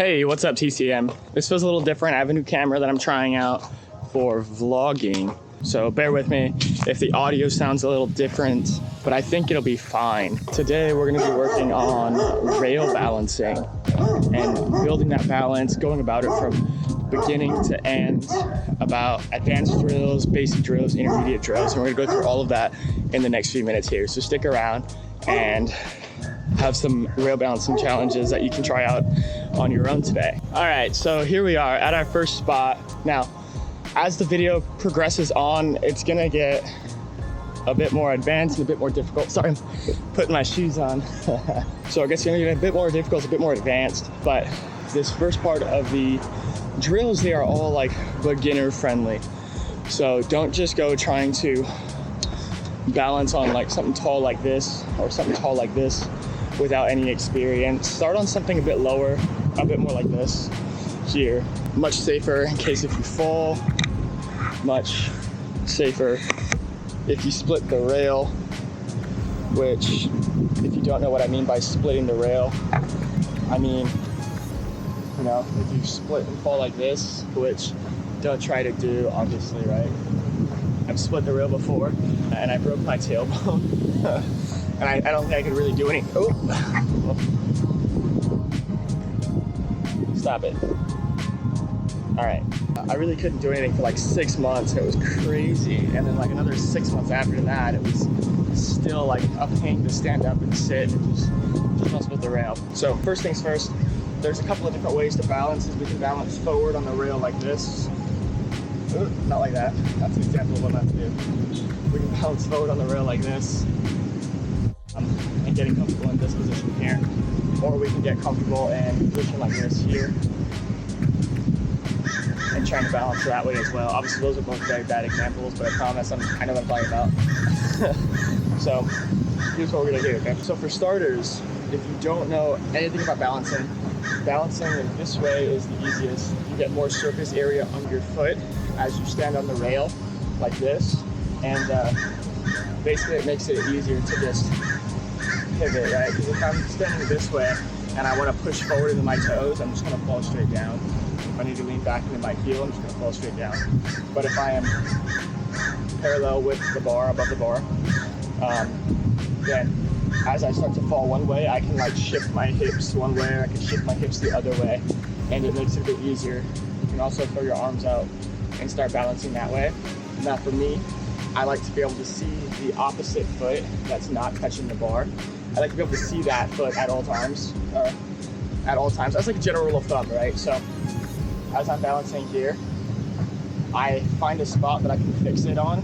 Hey, what's up TCM? This feels a little different. I have a new camera that I'm trying out for vlogging. So bear with me if the audio sounds a little different, but I think it'll be fine. Today we're gonna be working on rail balancing and building that balance, going about it from beginning to end, about advanced drills, basic drills, intermediate drills, and we're gonna go through all of that in the next few minutes here. So stick around and have some rail balancing challenges that you can try out on your own today. All right, so here we are at our first spot. Now, as the video progresses on, it's gonna get a bit more advanced and a bit more difficult. Sorry, I'm putting my shoes on. So I guess it's gonna get a bit more difficult, a bit more advanced, but this first part of the drills, they are all like beginner friendly. So don't just go trying to balance on like something tall like this or something tall like this without any experience. Start on something a bit lower, a bit more like this here. Much safer in case if you fall, much safer if you split the rail, which if you don't know what I mean by splitting the rail, I mean, you know, if you split and fall like this, which don't try to do obviously, right? I've split the rail before and I broke my tailbone. And I don't think I could really do anything. Oh. Stop it. All right. I really couldn't do anything for like 6 months. It was crazy. And then like another 6 months after that, it was still like a pain to stand up and sit and just mess with the rail. So first things first, there's a couple of different ways to balance. We can balance forward on the rail like this. Ooh, not like that. That's an example of what I'm going to do. We can balance forward on the rail like this. And getting comfortable in this position here, or we can get comfortable in a position like this here and trying to balance that way as well. Obviously those are both very bad examples, but I promise I know what I'm talking about. So here's what we're gonna do, okay? So for starters, if you don't know anything about balancing in this way is the easiest. You get more surface area under your foot as you stand on the rail like this, and basically it makes it easier to just pivot, right? Because if I'm standing this way and I want to push forward into my toes, I'm just going to fall straight down. If I need to lean back into my heel, I'm just going to fall straight down. But if I am parallel with the bar, above the bar, then as I start to fall one way, I can like shift my hips one way, or I can shift my hips the other way, and it makes it a bit easier. You can also throw your arms out and start balancing that way. Now for me, I like to be able to see the opposite foot that's not touching the bar. I like to be able to see that foot at all times. That's like a general rule of thumb, right? So as I'm balancing here, I find a spot that I can fix it on,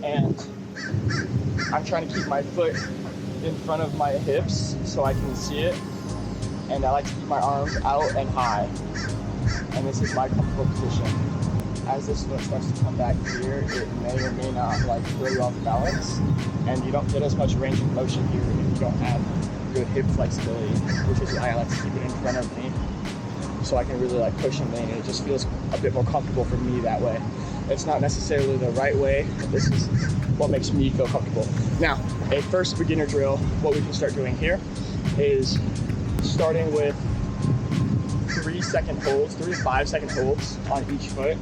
and I'm trying to keep my foot in front of my hips so I can see it. And I like to keep my arms out and high. And this is my comfortable position. As this foot starts to come back here, it may or may not like throw you off balance, and you don't get as much range of motion here if you don't have good hip flexibility, which is why I like to keep it in front of me so I can really like push and lean, and it just feels a bit more comfortable for me that way. It's not necessarily the right way, but this is what makes me feel comfortable. Now, a first beginner drill, what we can start doing here is starting with 3 to 5 second holds on each foot.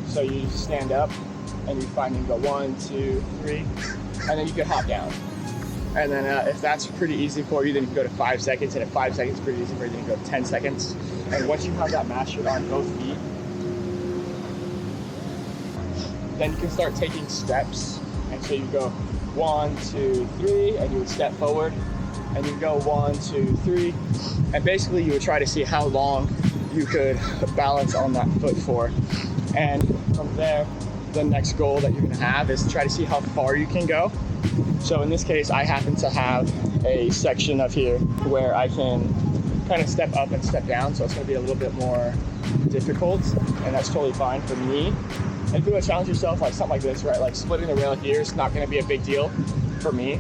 So you stand up and you find and go 1, 2, 3, and then you can hop down. And then if that's pretty easy for you, then you can go to 5 seconds, and if 5 seconds is pretty easy for you, then you can go to 10 seconds. And once you have that mastered on both feet, then you can start taking steps. And so you go 1, 2, 3, and you would step forward, and you go 1, 2, 3, and basically you would try to see how long you could balance on that foot for. And from there, the next goal that you're gonna have is to try to see how far you can go. So in this case, I happen to have a section of here where I can kind of step up and step down, so it's gonna be a little bit more difficult, and that's totally fine for me. And if you wanna challenge yourself, like something like this, right? Like splitting the rail here is not gonna be a big deal for me.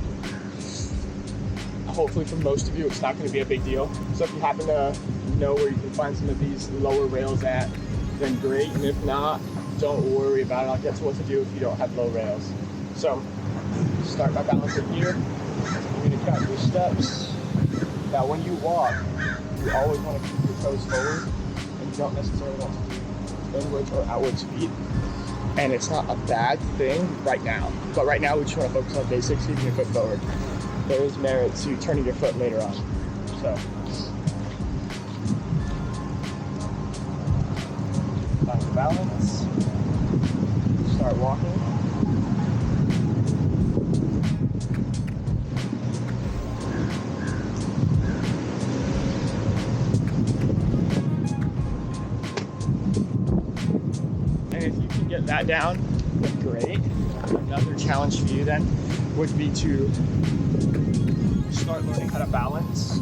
Hopefully for most of you, it's not gonna be a big deal. So if you happen to know where you can find some of these lower rails at, then great, and if not, don't worry about it. I'll get to what to do if you don't have low rails. So start by balancing here. You're gonna count your steps. Now when you walk, you always want to keep your toes forward, and you don't necessarily want to do inwards or outwards feet. And it's not a bad thing right now. But right now, we just want to focus on basics, keeping your foot forward. There is merit to turning your foot later on. So, find the balance. Start walking. And if you can get that down, then great. Another challenge for you then would be to start learning how to balance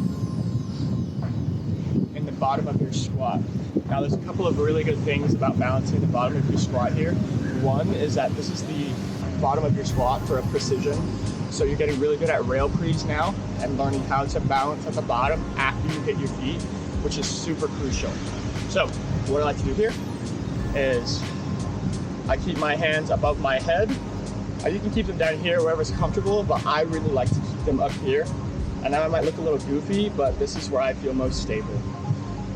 in the bottom of your squat. Now there's a couple of really good things about balancing the bottom of your squat here. One is that this is the bottom of your squat for a precision. So you're getting really good at rail prees now and learning how to balance at the bottom after you hit your feet, which is super crucial. So what I like to do here is I keep my hands above my head. You can keep them down here wherever's comfortable, but I really like to keep them up here. And now I might look a little goofy, but this is where I feel most stable.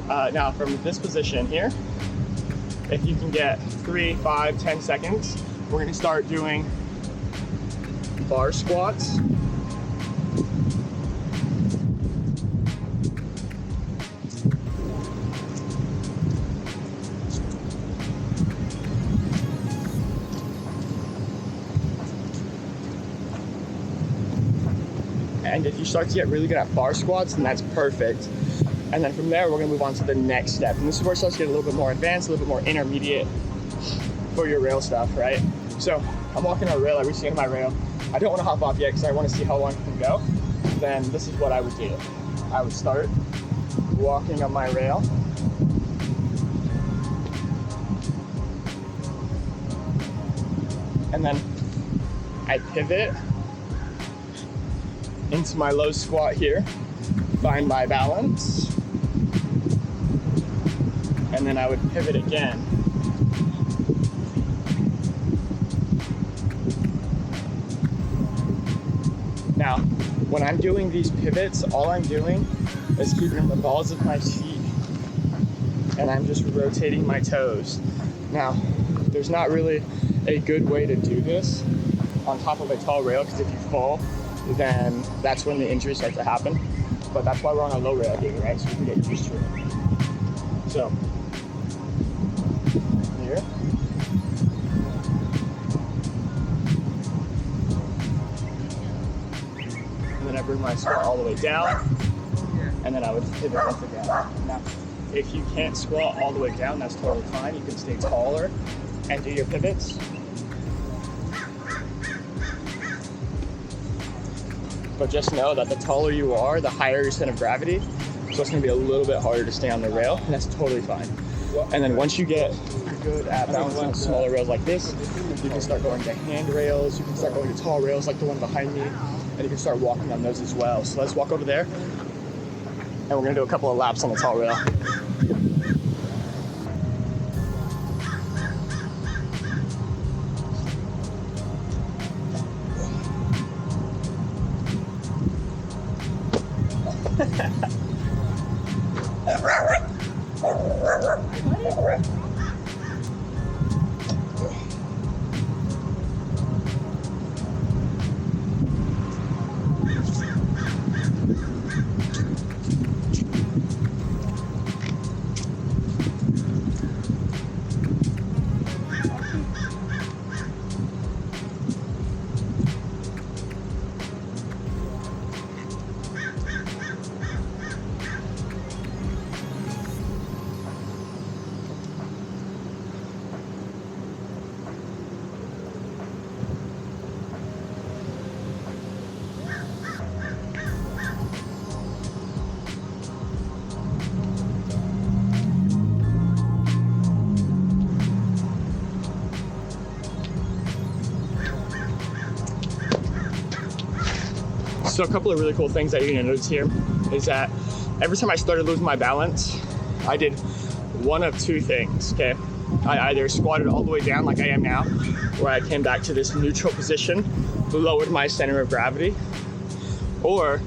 Now from this position here, if you can get 3, 5, 10 seconds, we're gonna start doing bar squats. And if you start to get really good at bar squats, then that's perfect. And then from there, we're gonna move on to the next step. And this is where it starts to get a little bit more advanced, a little bit more intermediate for your rail stuff, right? So I'm walking on a rail, I reach the end of my rail. I don't wanna hop off yet because I wanna see how long it can go. Then this is what I would do. I would start walking on my rail. And then I pivot into my low squat here, find my balance, and then I would pivot again. Now, when I'm doing these pivots, all I'm doing is keeping the balls of my feet, and I'm just rotating my toes. Now, there's not really a good way to do this on top of a tall rail, because if you fall, then that's when the injuries start to happen. But that's why we're on a low rail here, right? So we can get used to it. So, here. And then I bring my squat all the way down, and then I would pivot once again. Now, if you can't squat all the way down, that's totally fine. You can stay taller and do your pivots. But just know that the taller you are, the higher your center of gravity. So it's gonna be a little bit harder to stay on the rail, and that's totally fine. And then once you get good at balancing on smaller rails like this, you can start going to handrails, you can start going to tall rails like the one behind me, and you can start walking on those as well. So let's walk over there, and we're gonna do a couple of laps on the tall rail. So a couple of really cool things that you're gonna notice here is that every time I started losing my balance, I did one of two things, okay? I either squatted all the way down like I am now, where I came back to this neutral position, lowered my center of gravity, or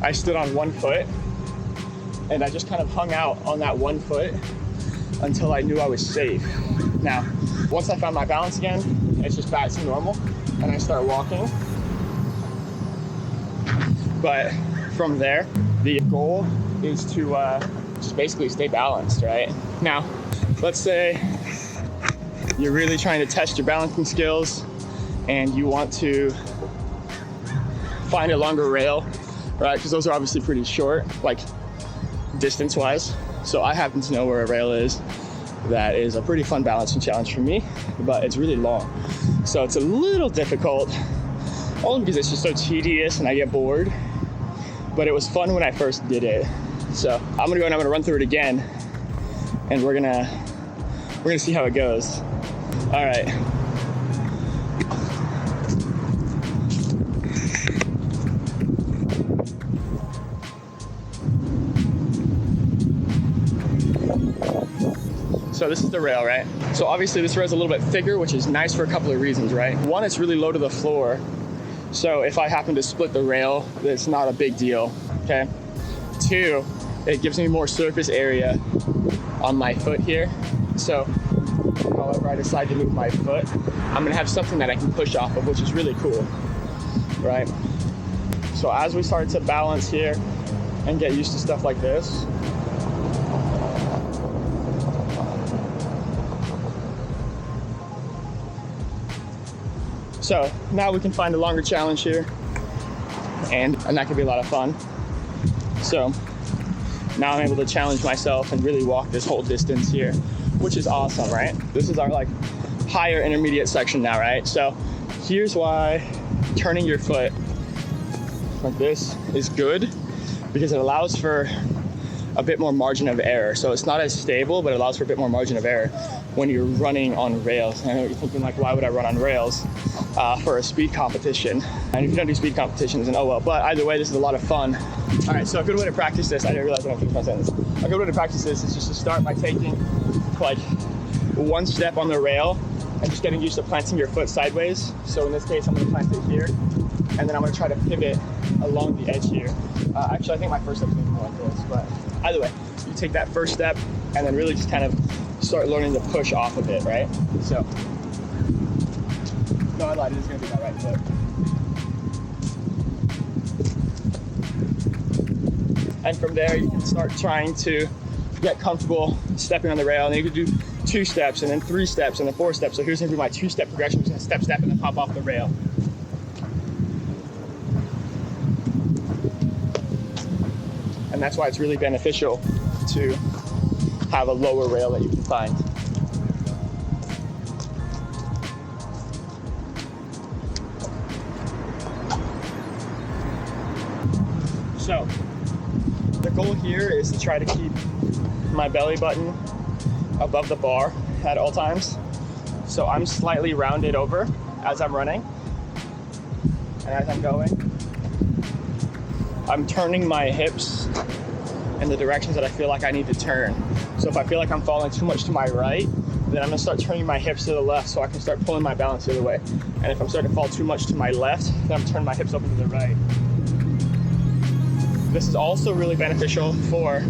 I stood on one foot and I just kind of hung out on that 1 foot until I knew I was safe. Now, once I found my balance again, it's just back to normal, and I start walking. But from there, the goal is to just basically stay balanced, right? Now, let's say you're really trying to test your balancing skills and you want to find a longer rail, right? Because those are obviously pretty short, like distance-wise. So I happen to know where a rail is that is a pretty fun balancing challenge for me, but it's really long. So it's a little difficult, only because it's just so tedious and I get bored. But it was fun when I first did it. So I'm gonna go and I'm gonna run through it again, and we're gonna see how it goes. All right. So this is the rail, right? So obviously this rail is a little bit thicker, which is nice for a couple of reasons, right? One, it's really low to the floor. So if I happen to split the rail, it's not a big deal, okay? 2, it gives me more surface area on my foot here. So however I decide to move my foot, I'm gonna have something that I can push off of, which is really cool, right? So as we start to balance here and get used to stuff like this, so now we can find a longer challenge here, and that could be a lot of fun. So now I'm able to challenge myself and really walk this whole distance here, which is awesome, right? This is our like higher intermediate section now, right? So here's why turning your foot like this is good, because it allows for a bit more margin of error. So it's not as stable, but it allows for a bit more margin of error when you're running on rails. I know you're thinking like, why would I run on rails for a speed competition? And if you don't do speed competitions, then oh well. But either way, this is a lot of fun. All right, so a good way to practice this, I didn't realize I don't finish my sentence. A good way to practice this is just to start by taking like 1 step on the rail and just getting used to planting your foot sideways. So in this case, I'm gonna plant it here, and then I'm gonna try to pivot along the edge here. Actually, I think my first step is gonna be more like this, but either way, you take that first step and then really just kind of start learning to push off of it, right? So, no, I lied, it is gonna be that right foot. And from there, you can start trying to get comfortable stepping on the rail, and then you can do 2 steps, and then 3 steps, and then 4 steps. So here's gonna be my 2-step progression. I'm just gonna step, and then hop off the rail. And that's why it's really beneficial to have a lower rail that you can find. So the goal here is to try to keep my belly button above the bar at all times. So I'm slightly rounded over as I'm running, and as I'm going, I'm turning my hips in the directions that I feel like I need to turn. So if I feel like I'm falling too much to my right, then I'm gonna start turning my hips to the left so I can start pulling my balance the other way. And if I'm starting to fall too much to my left, then I'm turning my hips over to the right. This is also really beneficial for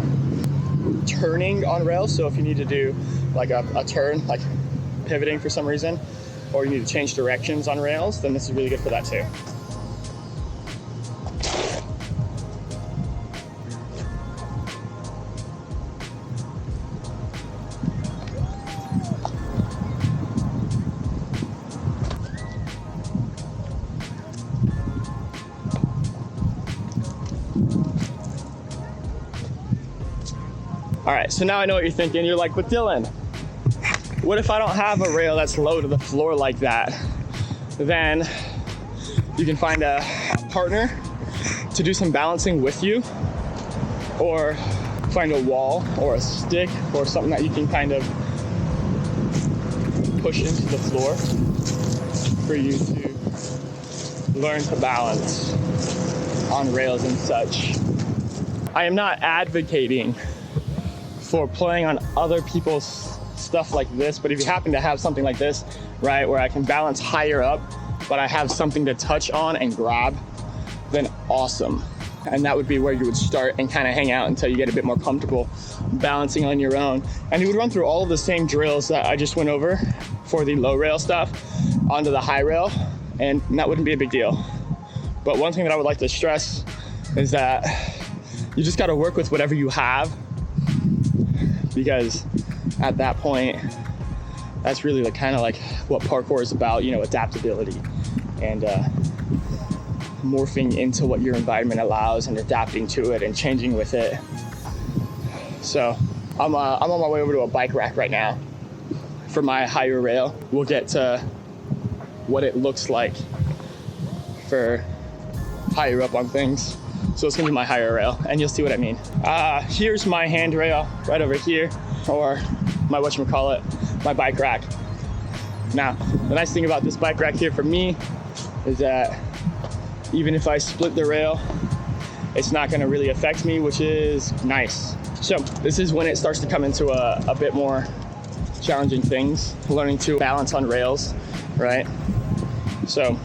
turning on rails. So if you need to do like a turn, like pivoting for some reason, or you need to change directions on rails, then this is really good for that too. All right, so now I know what you're thinking. You're like, but Dylan, what if I don't have a rail that's low to the floor like that? Then you can find a partner to do some balancing with you, or find a wall or a stick or something that you can kind of push into the floor for you to learn to balance on rails and such. I am not advocating for playing on other people's stuff like this, but if you happen to have something like this, right, where I can balance higher up, but I have something to touch on and grab, then awesome. and that would be where you would start and kind of hang out until you get a bit more comfortable balancing on your own. And you would run through all of the same drills that I just went over for the low rail stuff onto the high rail, and that wouldn't be a big deal. But one thing that I would like to stress is that you just got to work with whatever you have, because at that point, that's really kind of like what parkour is about, adaptability and morphing into what your environment allows and adapting to it and changing with it. So I'm on my way over to a bike rack right now for my higher rail. We'll get to what it looks like for higher up on things. So it's gonna be my higher rail, and you'll see what I mean. Here's my handrail right over here, or my my bike rack. Now, the nice thing about this bike rack here for me is that even if I split the rail, it's not gonna really affect me, which is nice. So this is when it starts to come into a bit more challenging things, learning to balance on rails, right? So,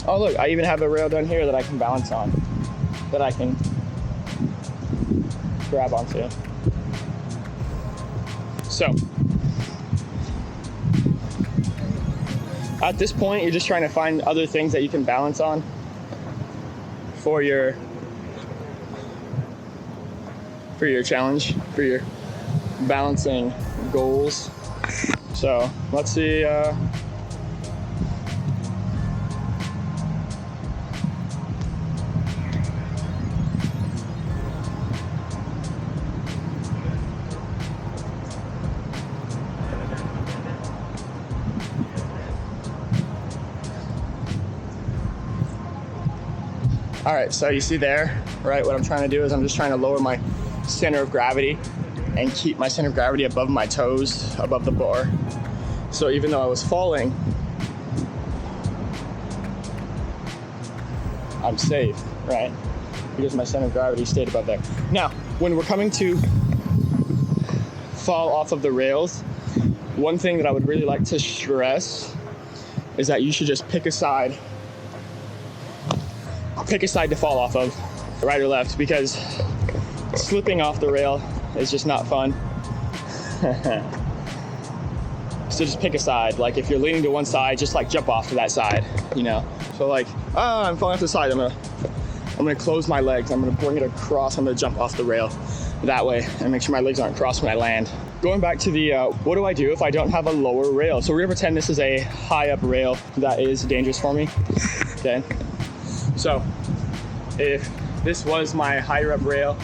oh look, I even have a rail down here that I can balance on, that I can grab onto. So, at this point, you're just trying to find other things that you can balance on for your challenge, for your balancing goals. So, let's see. All right, so you see there, right? What I'm trying to do is I'm just trying to lower my center of gravity and keep my center of gravity above my toes, above the bar. So even though I was falling, I'm safe, right? Because my center of gravity stayed above there. Now, when we're coming to fall off of the rails, one thing that I would really like to stress is that you should just pick a side to fall off of, right or left, because slipping off the rail is just not fun. So just pick a side. Like if you're leaning to one side, just like jump off to that side, So like, I'm falling off the side, I'm gonna close my legs, I'm gonna bring it across, I'm gonna jump off the rail that way and make sure my legs aren't crossed when I land. Going back to the, what do I do if I don't have a lower rail? So we're gonna pretend this is a high up rail that is dangerous for me, okay? So if this was my higher up rail,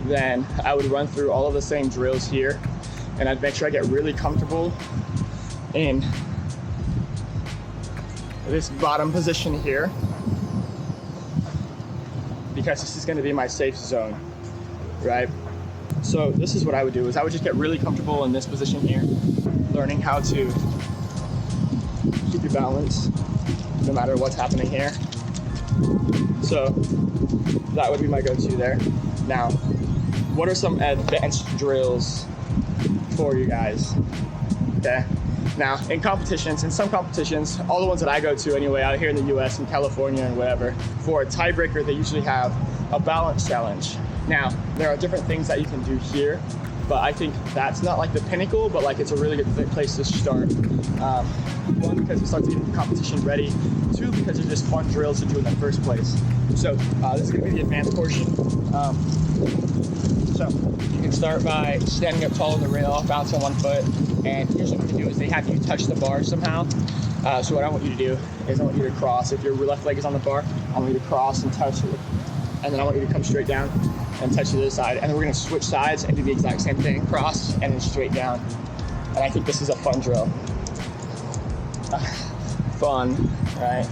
then I would run through all of the same drills here, and I'd make sure I get really comfortable in this bottom position here, because this is going to be my safe zone, right? So this is what I would do, is I would just get really comfortable in this position here, learning how to keep your balance no matter what's happening here. So that would be my go-to there. Now, what are some advanced drills for you guys? Okay. Now, in some competitions, all the ones that I go to anyway, out here in the US and California and whatever, for a tiebreaker, they usually have a balance challenge. Now, there are different things that you can do here, but I think that's not like the pinnacle, but like it's a really good place to start. One, because it starts getting the competition ready. Two, because they're just fun drills to do in the first place. So this is gonna be the advanced portion. So you can start by standing up tall on the rail, bounce on one foot, and here's what you can do is they have you touch the bar somehow. So what I want you to do is I want you to cross. If your left leg is on the bar, I want you to cross and touch it. And then I want you to come straight down and touch the other side. And then we're gonna switch sides and do the exact same thing, cross and then straight down. And I think this is a fun drill. Fun, right?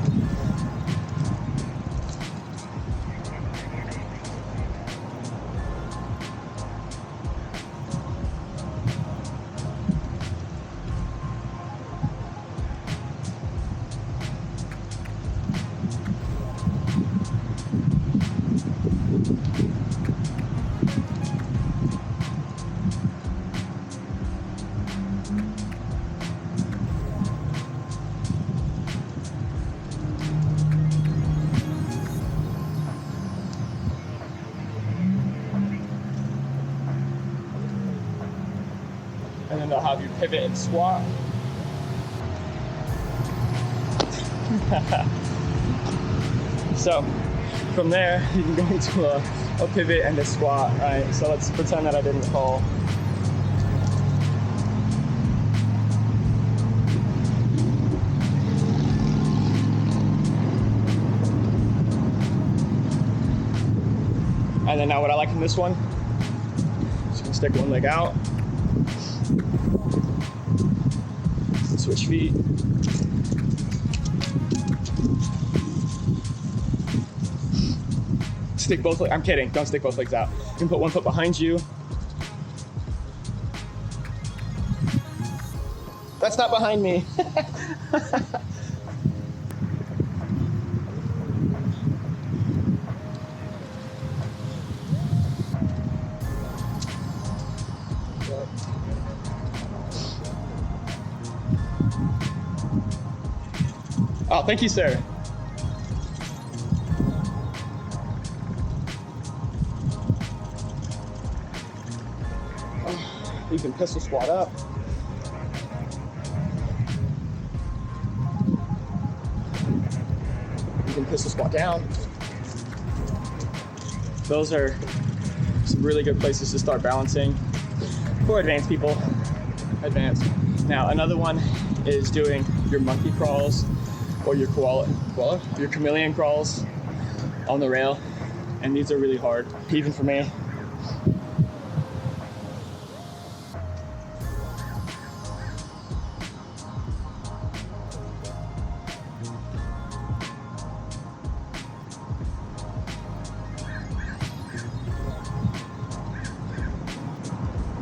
and then they'll have you pivot and squat. So from there, you can go into a pivot and a squat, right? So let's pretend that I didn't fall. And then now what I like in this one, just gonna stick one leg out, switch feet. Stick both legs, I'm kidding, don't stick both legs out. You can put one foot behind you. That's not behind me. Oh, thank you, sir. You can pistol squat up. You can pistol squat down. Those are some really good places to start balancing for advanced people. Advanced. Now, another one is doing your monkey crawls or your your chameleon crawls on the rail. And these are really hard, even for me.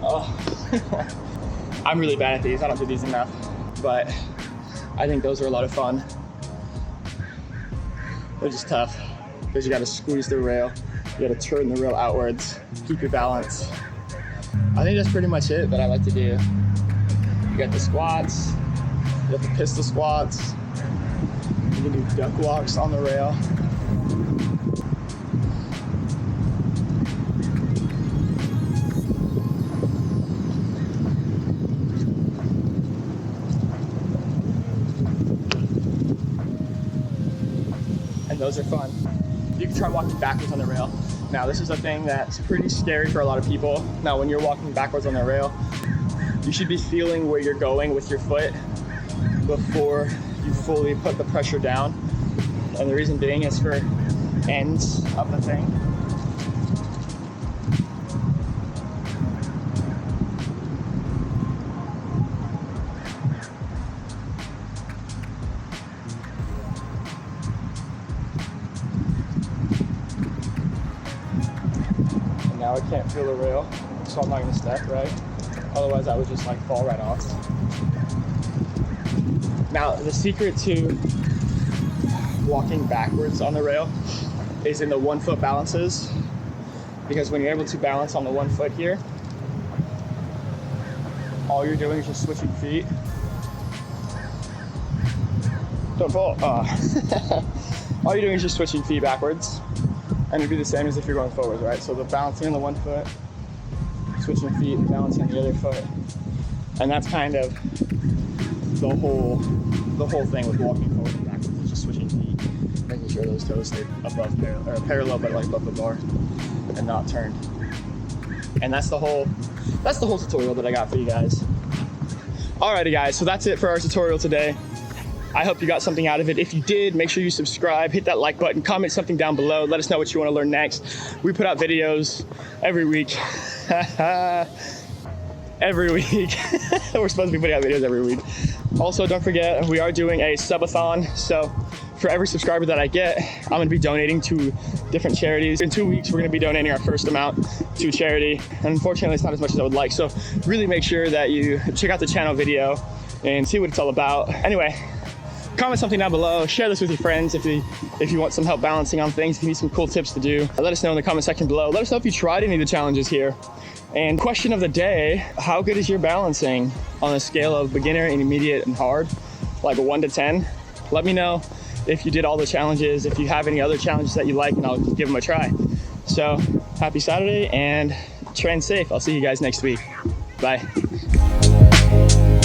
Oh, I'm really bad at these. I don't do these enough, but I think those are a lot of fun. They're just tough because you got to squeeze the rail, you got to turn the rail outwards, keep your balance. I think that's pretty much it that I like to do. You got the squats, you got the pistol squats, you can do duck walks on the rail. And those are fun. You can try walking backwards on the rail. Now, this is a thing that's pretty scary for a lot of people. Now, when you're walking backwards on the rail, you should be feeling where you're going with your foot before you fully put the pressure down. And the reason being is for ends of the thing. Now I can't feel the rail, so I'm not gonna step, right? Otherwise I would just like fall right off. Now the secret to walking backwards on the rail is in the 1 foot balances, because when you're able to balance on the 1 foot here, all you're doing is just switching feet. Don't fall. All you're doing is just switching feet backwards. And it'd be the same as if you're going forwards, right? So the balancing on the 1 foot, switching feet, balancing on the other foot. And that's kind of the whole thing with walking forward and backwards, is just switching feet, making sure those toes stay above parallel, but like above the bar and not turned. And that's the whole tutorial that I got for you guys. Alrighty guys, so that's it for our tutorial today. I hope you got something out of it. If you did, make sure you subscribe, hit that like button, comment something down below. Let us know what you want to learn next. We put out videos every week. Every week. We're supposed to be putting out videos every week. Also, don't forget, we are doing a subathon. So for every subscriber that I get, I'm going to be donating to different charities. In 2 weeks, we're going to be donating our first amount to charity. And unfortunately, it's not as much as I would like. So really make sure that you check out the channel video and see what it's all about. Anyway, comment something down below, share this with your friends if you want some help balancing on things, if you need some cool tips to do. Let us know in the comment section below. Let us know if you tried any of the challenges here. And question of the day, how good is your balancing on a scale of beginner, intermediate, and hard? Like a 1 to 10? Let me know if you did all the challenges, if you have any other challenges that you like, and I'll give them a try. So happy Saturday and train safe. I'll see you guys next week. Bye. Bye.